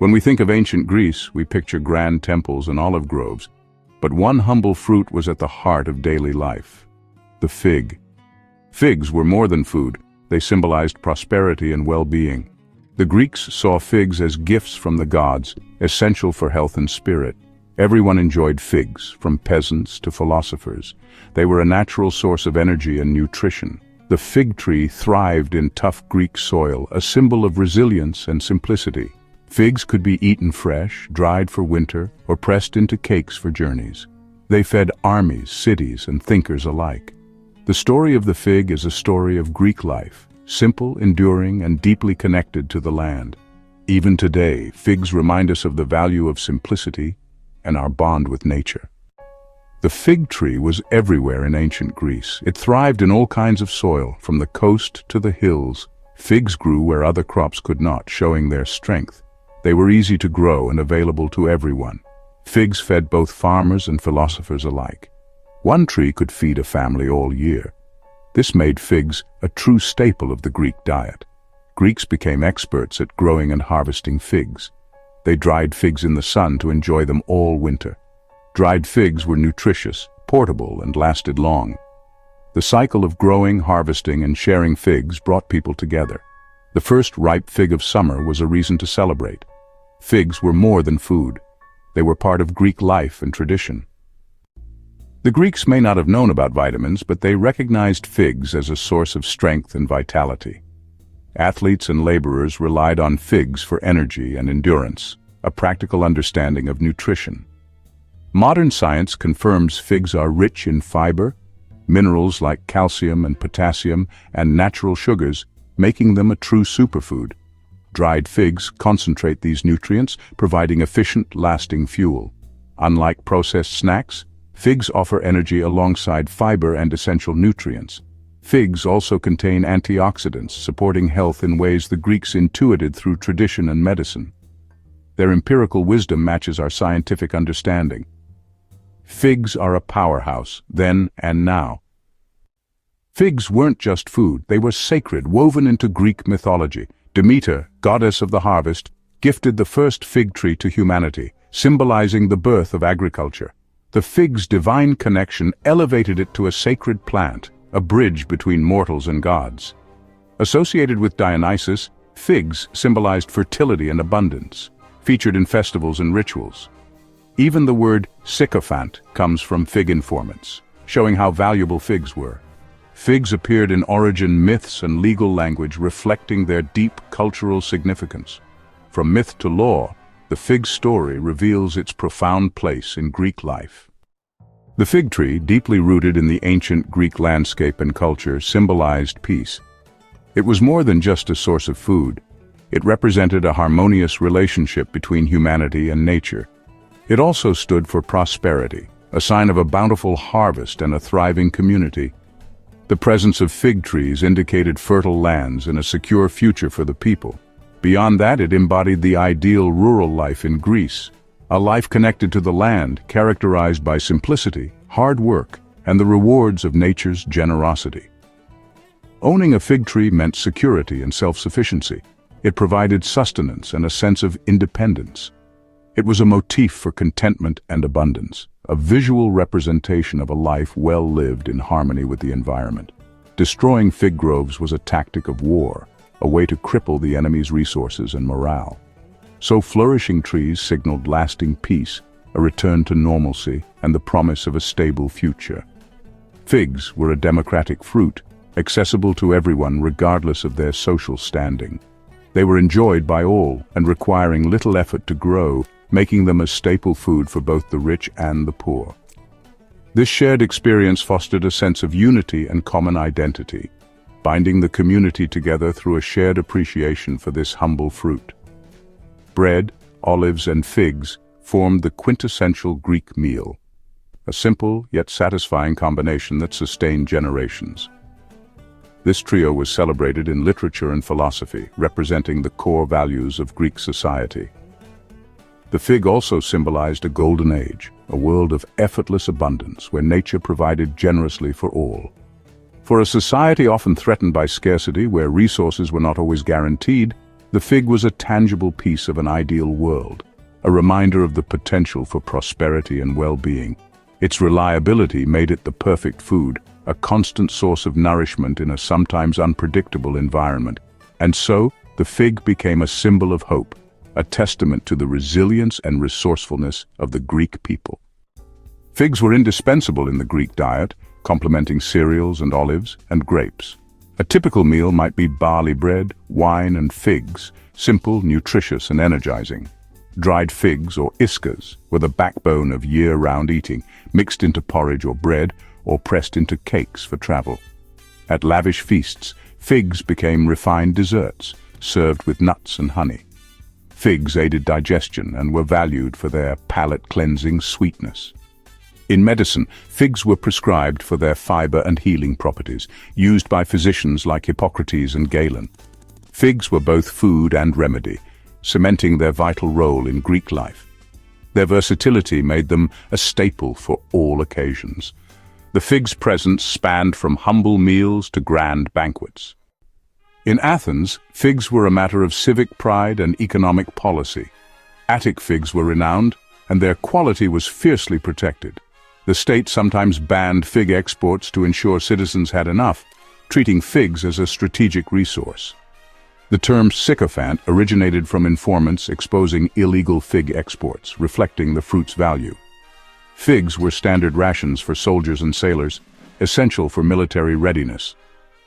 When we think of ancient Greece, we picture grand temples and olive groves, but one humble fruit was at the heart of daily life: the fig. Figs were more than food, they symbolized prosperity and well-being. The Greeks saw figs as gifts from the gods, essential for health and spirit. Everyone enjoyed figs, from peasants to philosophers. They were a natural source of energy and nutrition. The fig tree thrived in tough Greek soil, a symbol of resilience and simplicity. Figs could be eaten fresh, dried for winter, or pressed into cakes for journeys. They fed armies, cities, and thinkers alike. The story of the fig is a story of Greek life, simple, enduring, and deeply connected to the land. Even today, figs remind us of the value of simplicity and our bond with nature. The fig tree was everywhere in ancient Greece. It thrived in all kinds of soil, from the coast to the hills. Figs grew where other crops could not, showing their strength. They were easy to grow and available to everyone. Figs fed both farmers and philosophers alike. One tree could feed a family all year. This made figs a true staple of the Greek diet. Greeks became experts at growing and harvesting figs. They dried figs in the sun to enjoy them all winter. Dried figs were nutritious, portable, and lasted long. The cycle of growing, harvesting, and sharing figs brought people together. The first ripe fig of summer was a reason to celebrate. Figs were more than food. They were part of Greek life and tradition. The Greeks may not have known about vitamins, but they recognized figs as a source of strength and vitality. Athletes and laborers relied on figs for energy and endurance, a practical understanding of nutrition. Modern science confirms figs are rich in fiber, minerals like calcium and potassium, and natural sugars, making them a true superfood. Dried figs concentrate these nutrients, providing efficient, lasting fuel. Unlike processed snacks, figs offer energy alongside fiber and essential nutrients. Figs also contain antioxidants, supporting health in ways the Greeks intuited through tradition and medicine. Their empirical wisdom matches our scientific understanding. Figs are a powerhouse, then and now. Figs weren't just food, they were sacred, woven into Greek mythology. Demeter, goddess of the harvest, gifted the first fig tree to humanity, symbolizing the birth of agriculture. The fig's divine connection elevated it to a sacred plant, a bridge between mortals and gods. Associated with Dionysus, figs symbolized fertility and abundance, featured in festivals and rituals. Even the word sycophant comes from fig informants, showing how valuable figs were. Figs appeared in origin myths and legal language, reflecting their deep cultural significance. From myth to law, the fig story reveals its profound place in Greek life. The fig tree, deeply rooted in the ancient Greek landscape and culture, symbolized peace. It was more than just a source of food. It represented a harmonious relationship between humanity and nature. It also stood for prosperity, a sign of a bountiful harvest and a thriving community. The presence of fig trees indicated fertile lands and a secure future for the people. Beyond that, it embodied the ideal rural life in Greece, a life connected to the land, characterized by simplicity, hard work, and the rewards of nature's generosity. Owning a fig tree meant security and self-sufficiency. It provided sustenance and a sense of independence. It was a motif for contentment and abundance, a visual representation of a life well lived in harmony with the environment. Destroying fig groves was a tactic of war, a way to cripple the enemy's resources and morale. So flourishing trees signaled lasting peace, a return to normalcy, and the promise of a stable future. Figs were a democratic fruit, accessible to everyone regardless of their social standing. They were enjoyed by all and requiring little effort to grow, making them a staple food for both the rich and the poor. This shared experience fostered a sense of unity and common identity, binding the community together through a shared appreciation for this humble fruit. Bread, olives, and figs formed the quintessential Greek meal, a simple yet satisfying combination that sustained generations. This trio was celebrated in literature and philosophy, representing the core values of Greek society. The fig also symbolized a golden age, a world of effortless abundance where nature provided generously for all. For a society often threatened by scarcity, where resources were not always guaranteed, The fig was a tangible piece of an ideal world, a reminder of the potential for prosperity and well-being. Its reliability made it the perfect food, a constant source of nourishment in a sometimes unpredictable environment. And so, the fig became a symbol of hope, a testament to the resilience and resourcefulness of the Greek people. Figs were indispensable in the Greek diet, complementing cereals and olives and grapes. A typical meal might be barley bread, wine, and figs, simple, nutritious, and energizing. Dried figs, or iskas, were the backbone of year-round eating, mixed into porridge or bread, or pressed into cakes for travel. At lavish feasts, figs became refined desserts, served with nuts and honey. Figs aided digestion and were valued for their palate-cleansing sweetness. In medicine, figs were prescribed for their fiber and healing properties, used by physicians like Hippocrates and Galen. Figs were both food and remedy, cementing their vital role in Greek life. Their versatility made them a staple for all occasions. The fig's presence spanned from humble meals to grand banquets. In Athens, figs were a matter of civic pride and economic policy. Attic figs were renowned, and their quality was fiercely protected. The state sometimes banned fig exports to ensure citizens had enough, treating figs as a strategic resource. The term sycophant originated from informants exposing illegal fig exports, reflecting the fruit's value. Figs were standard rations for soldiers and sailors, essential for military readiness.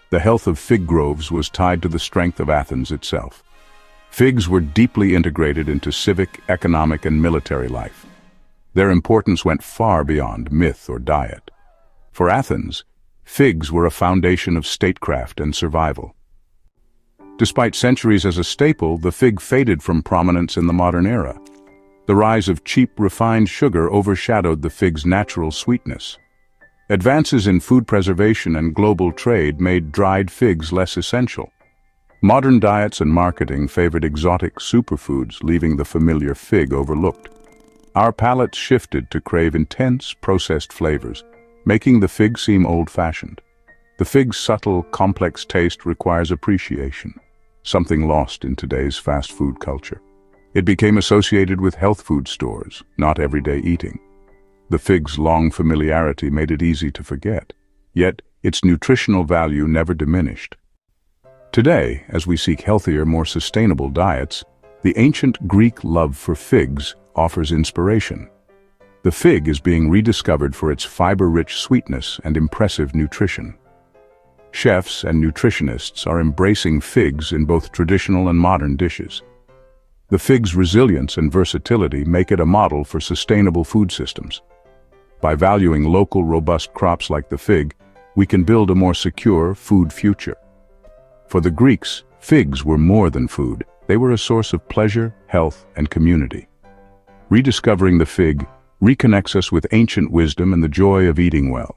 The health of fig groves was tied to the strength of Athens itself. Figs were deeply integrated into civic, economic, and military life. Their importance went far beyond myth or diet. For Athens, figs were a foundation of statecraft and survival. Despite centuries as a staple, the fig faded from prominence in the modern era. The rise of cheap, refined sugar overshadowed the fig's natural sweetness. Advances in food preservation and global trade made dried figs less essential. Modern diets and marketing favored exotic superfoods, leaving the familiar fig overlooked. Our palates shifted to crave intense, processed flavors, making the fig seem old-fashioned. The fig's subtle, complex taste requires appreciation, something lost in today's fast food culture. It became associated with health food stores, not everyday eating. The fig's long familiarity made it easy to forget, yet its nutritional value never diminished. Today, as we seek healthier, more sustainable diets, the ancient Greek love for figs offers inspiration. The fig is being rediscovered for its fiber-rich sweetness and impressive nutrition. Chefs and nutritionists are embracing figs in both traditional and modern dishes. The fig's resilience and versatility make it a model for sustainable food systems. By valuing local, robust crops like the fig, we can build a more secure food future. For the Greeks, figs were more than food. They were a source of pleasure, health, and community. Rediscovering the fig reconnects us with ancient wisdom and the joy of eating well.